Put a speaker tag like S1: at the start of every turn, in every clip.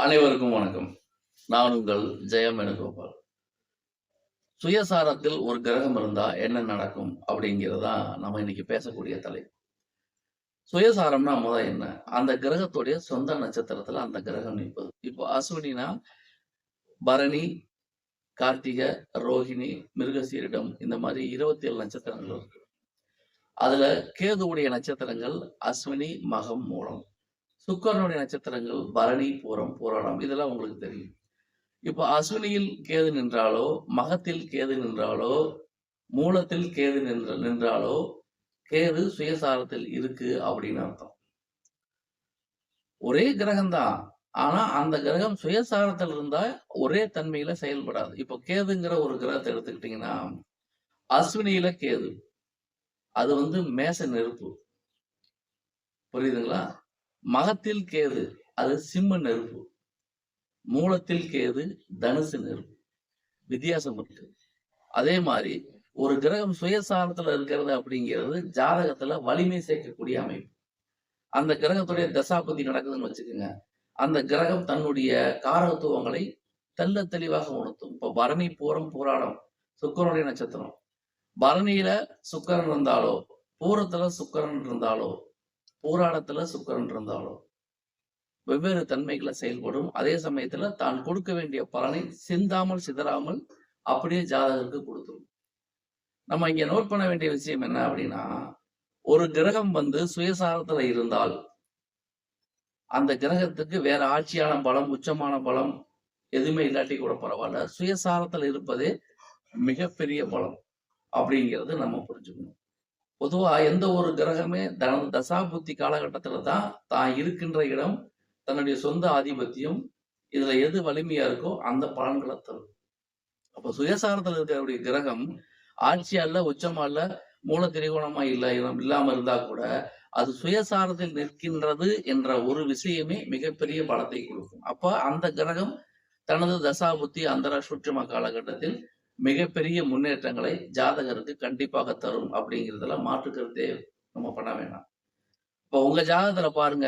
S1: அனைவருக்கும் வணக்கம். நான் உங்கள் ஜெயம் வேணுகோபால். சுயசாரத்தில் ஒரு கிரகம் இருந்தா என்ன நடக்கும் அப்படிங்கிறதா நம்ம இன்னைக்கு பேசக்கூடிய தலைப்பு. சுயசாரம்னா என்ன? அந்த கிரகத்துடைய சொந்த நட்சத்திரத்துல அந்த கிரகம் நிற்பது. இப்போ அஸ்வினினா பரணி, கார்த்திகை, ரோஹிணி, மிருகசீரிடம் இந்த மாதிரி 27 நட்சத்திரங்கள் இருக்கு. அதுல கேதுவுடைய நட்சத்திரங்கள் அஸ்வினி, மகம், மூலம். சுக்கிரனுடைய நட்சத்திரங்கள் பரணி, பூரம், பூராடம். இதெல்லாம் உங்களுக்கு தெரியும். இப்போ அஸ்வினியில் கேது நின்றாலோ, மகத்தில் கேது நின்றாலோ, மூலத்தில் கேது நின்றாலோ கேது சுயசாரத்தில் இருக்கு அப்படின்னு அர்த்தம். ஒரே கிரகம்தான். ஆனா அந்த கிரகம் சுயசாரத்தில் இருந்தா ஒரே தன்மையில செயல்படாது. இப்போ கேதுங்கிற ஒரு கிரகத்தை எடுத்துக்கிட்டீங்கன்னா, அஸ்வினியில கேது, அது மேச நெருப்பு, புரியுதுங்களா? மகத்தில் கேது, அது சிம்ம நெருப்பு. மூலத்தில் கேது தனுசு நெருப்பு. வித்தியாசம் இருக்கு. அதே மாதிரி ஒரு கிரகம் சுயசாரத்துல இருக்கிறது அப்படிங்கிறது ஜாதகத்துல வலிமை சேர்க்கக்கூடிய அமைப்பு. அந்த கிரகத்துடைய தசாபதி நடக்குதுன்னு வச்சுக்கோங்க, அந்த கிரகம் தன்னுடைய காரகத்துவங்களை தெள்ள தெளிவாக உணர்த்தும். இப்போ பரணி, பூரம், பூராடம் சுக்கிரனுடைய நட்சத்திரம். பரணியில சுக்கிரன் இருந்தாலோ, பூரத்துல சுக்கிரன் இருந்தாலோ, பூராடத்துல சுக்கிரன் இருந்தாலோ வெவ்வேறு தன்மைகளை செயல்படும். அதே சமயத்துல தான் கொடுக்க வேண்டிய பலனை சிந்தாமல் சிதறாமல் அப்படியே ஜாதகருக்கு கொடுத்துரும். நம்ம இங்க நோட் பண்ண வேண்டிய விஷயம் என்ன அப்படின்னா, ஒரு கிரகம் சுயசாரத்துல இருந்தால் அந்த கிரகத்துக்கு வேற ஆட்சியான பலம், உச்சமான பலம் எதுவுமே இல்லாட்டி கூட பரவாயில்ல, சுயசாரத்துல இருப்பதே மிகப்பெரிய பலம் அப்படிங்கிறது நம்ம புரிஞ்சுக்கணும். பொதுவா எந்த ஒரு கிரகமே தனது தசாபுத்தி காலகட்டத்துல தான் இருக்கின்ற இடம், தன்னுடைய சொந்த ஆதிபத்தியம், இதுல எது வலிமையா இருக்கோ அந்த பலன்களை தரும். அப்ப சுயசாரத்துல இருக்கக்கூடிய கிரகம் ஆட்சியா இல்ல, உச்சமா இல்ல, மூல திரிகோணமா இல்லாம இருந்தா கூட அது சுயசாரத்தில் நிற்கின்றது என்ற ஒரு விஷயமே மிகப்பெரிய பலத்தை கொடுக்கும். அப்ப அந்த கிரகம் தனது தசாபுத்தி அந்தர சூட்சும காலகட்டத்தில் மிகப்பெரிய முன்னேற்றங்களை ஜாதகருக்கு கண்டிப்பாக தரும் அப்படிங்கிறதுல மாற்றுக்கிறதே நம்ம பண்ண வேண்டாம். இப்போ உங்க ஜாதகத்துல பாருங்க,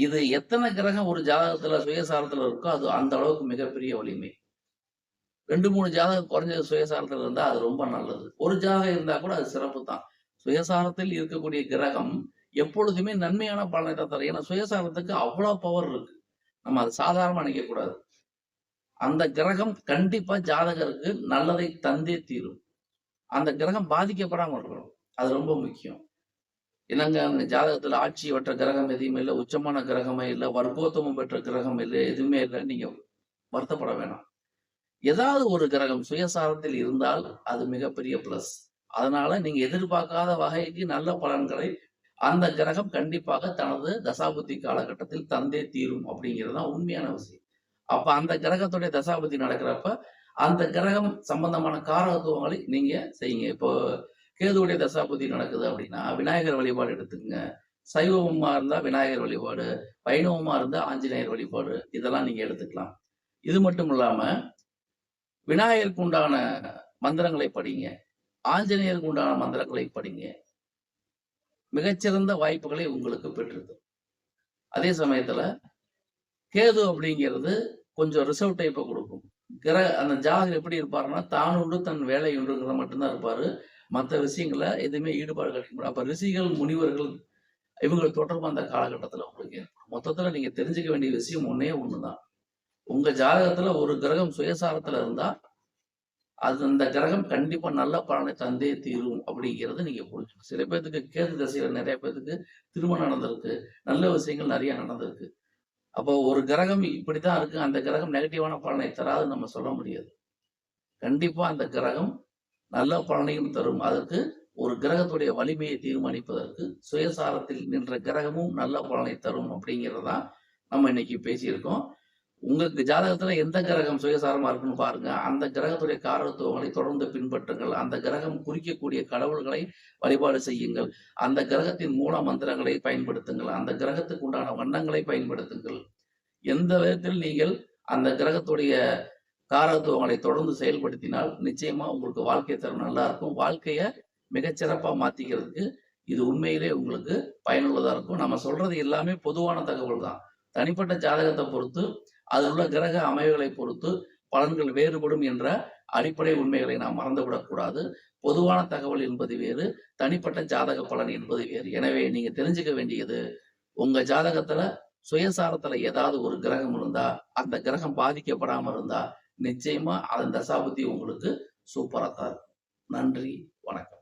S1: இது எத்தனை கிரகம் ஒரு ஜாதகத்துல சுயசாரத்துல இருக்கோ அது அந்த அளவுக்கு மிகப்பெரிய வலிமை. 2-3 ஜாதகம் குறைஞ்சது சுயசாரத்தில் இருந்தா அது ரொம்ப நல்லது. ஒரு ஜாதகம் இருந்தா கூட அது சிறப்பு தான். சுயசாரத்தில் இருக்கக்கூடிய கிரகம் எப்பொழுதுமே நன்மையான பலனை தான் தரும். ஏன்னா சுயசாரத்துக்கு அவ்வளவு பவர் இருக்கு. நம்ம அதை சாதாரணமா நினைக்க கூடாது. அந்த கிரகம் கண்டிப்பா ஜாதகருக்கு நல்லதை தந்தே தீரும். அந்த கிரகம் பாதிக்கப்படாம இருக்கணும். அது ரொம்ப முக்கியம். என்னங்க ஜாதகத்துல ஆட்சி பெற்ற கிரகம் எதுவுமே இல்லை, உச்சமான கிரகமே இல்லை, வர்க்கோத்தமம் பெற்ற கிரகம் இல்லை, எதுவுமே இல்லை, நீங்க வருத்தப்பட வேணாம். ஏதாவது ஒரு கிரகம் சுயசாரத்தில் இருந்தால் அது மிகப்பெரிய பிளஸ். அதனால நீங்க எதிர்பார்க்காத வகைக்கு நல்ல பலன்களை அந்த கிரகம் கண்டிப்பாக தனது தசாபுத்தி காலகட்டத்தில் தந்தே தீரும் அப்படிங்கிறது தான் உண்மையான விஷயம். அப்ப அந்த கிரகத்துடைய தசாபுத்தி நடக்கிறப்ப அந்த கிரகம் சம்பந்தமான காரகத்துவங்களை நீங்க செய்யுங்க. இப்போ கேதுவுடைய தசாபுத்தி நடக்குது அப்படின்னா விநாயகர் வழிபாடு எடுத்துக்கங்க. சைவமா இருந்தா விநாயகர் வழிபாடு, வைணவமா இருந்தா ஆஞ்சநேயர் வழிபாடு, இதெல்லாம் நீங்க எடுத்துக்கலாம். இது மட்டும் இல்லாம விநாயகருக்கு உண்டான மந்திரங்களை படிங்க, ஆஞ்சநேயருக்கு உண்டான மந்திரங்களை படிங்க. மிகச்சிறந்த வாய்ப்புகளை உங்களுக்கு பெற்றிருக்கு. அதே சமயத்துல கேது அப்படிங்கிறது கொஞ்சம் ரிசர்வ் டைப்பை கொடுக்கும். அந்த ஜாதகர் எப்படி இருப்பாருன்னா, தான் உண்டு தன் வேலை உண்டுங்கிறத மட்டும்தான் இருப்பாரு. மற்ற விஷயங்களை எதுவுமே ஈடுபாடு கிடைக்கும். அப்ப ரிஷிகள், முனிவர்கள் இவங்க தொடர்பு அந்த காலகட்டத்துல உங்களுக்கு மொத்தத்துல நீங்க தெரிஞ்சுக்க வேண்டிய விஷயம் ஒன்னே ஒண்ணுதான். உங்க ஜாதகத்துல ஒரு கிரகம் சுயசாரத்துல இருந்தா அது அந்த கிரகம் கண்டிப்பா நல்ல பலனை தந்தே தீரும் அப்படிங்கிறது நீங்க புரிஞ்சுக்கணும். சில பேர்த்துக்கு கேது தசையில நிறைய பேர்த்துக்கு திருமணம் நடந்திருக்கு, நல்ல விஷயங்கள் நிறைய நடந்திருக்கு. அப்போ ஒரு கிரகம் இப்படித்தான் இருக்கு, அந்த கிரகம் நெகட்டிவான பலனை தராது நம்ம சொல்ல முடியாது. கண்டிப்பா அந்த கிரகம் நல்ல பலனையும் தரும். அதற்கு ஒரு கிரகத்துடைய வலிமையை தீர்மானிப்பதற்கு சுயசாரத்தில் நின்ற கிரகமும் நல்ல பலனை தரும் அப்படிங்கிறதான் நம்ம இன்னைக்கு பேசியிருக்கோம். உங்களுக்கு ஜாதகத்துல எந்த கிரகம் சுயசாரமா இருக்குன்னு பாருங்க. அந்த கிரகத்துடைய காரகத்துவங்களை தொடர்ந்து பின்பற்றுங்கள். அந்த கிரகம் குறிக்கக்கூடிய கடவுள்களை வழிபாடு செய்யுங்கள். அந்த கிரகத்தின் மூல மந்திரங்களை பயன்படுத்துங்கள். அந்த கிரகத்துக்கு உண்டான வண்ணங்களை பயன்படுத்துங்கள். எந்த விதத்தில் நீங்கள் அந்த கிரகத்துடைய காரகத்துவங்களை தொடர்ந்து செயல்படுத்தினால் நிச்சயமா உங்களுக்கு வாழ்க்கை தரம் நல்லா இருக்கும். வாழ்க்கைய மிகச்சிறப்பா மாத்திக்கிறதுக்கு இது உண்மையிலே உங்களுக்கு பயனுள்ளதா இருக்கும். நம்ம சொல்றது எல்லாமே பொதுவான தகவல் தான். தனிப்பட்ட ஜாதகத்தை பொறுத்து அதில் உள்ள கிரக அமைவுகளை பொறுத்து பலன்கள் வேறுபடும் என்ற அடிப்படை உண்மைகளை நாம் மறந்துவிடக்கூடாது. பொதுவான தகவல் என்பது வேறு, தனிப்பட்ட ஜாதக பலன் என்பது வேறு. எனவே நீங்க தெரிஞ்சுக்க வேண்டியது, உங்க ஜாதகத்துல சுயசாரத்துல ஏதாவது ஒரு கிரகம் இருந்தா, அந்த கிரகம் பாதிக்கப்படாம இருந்தா, நிச்சயமா அதன் தசாபுத்தி உங்களுக்கு சூப்பரா தான் இருக்கும். நன்றி, வணக்கம்.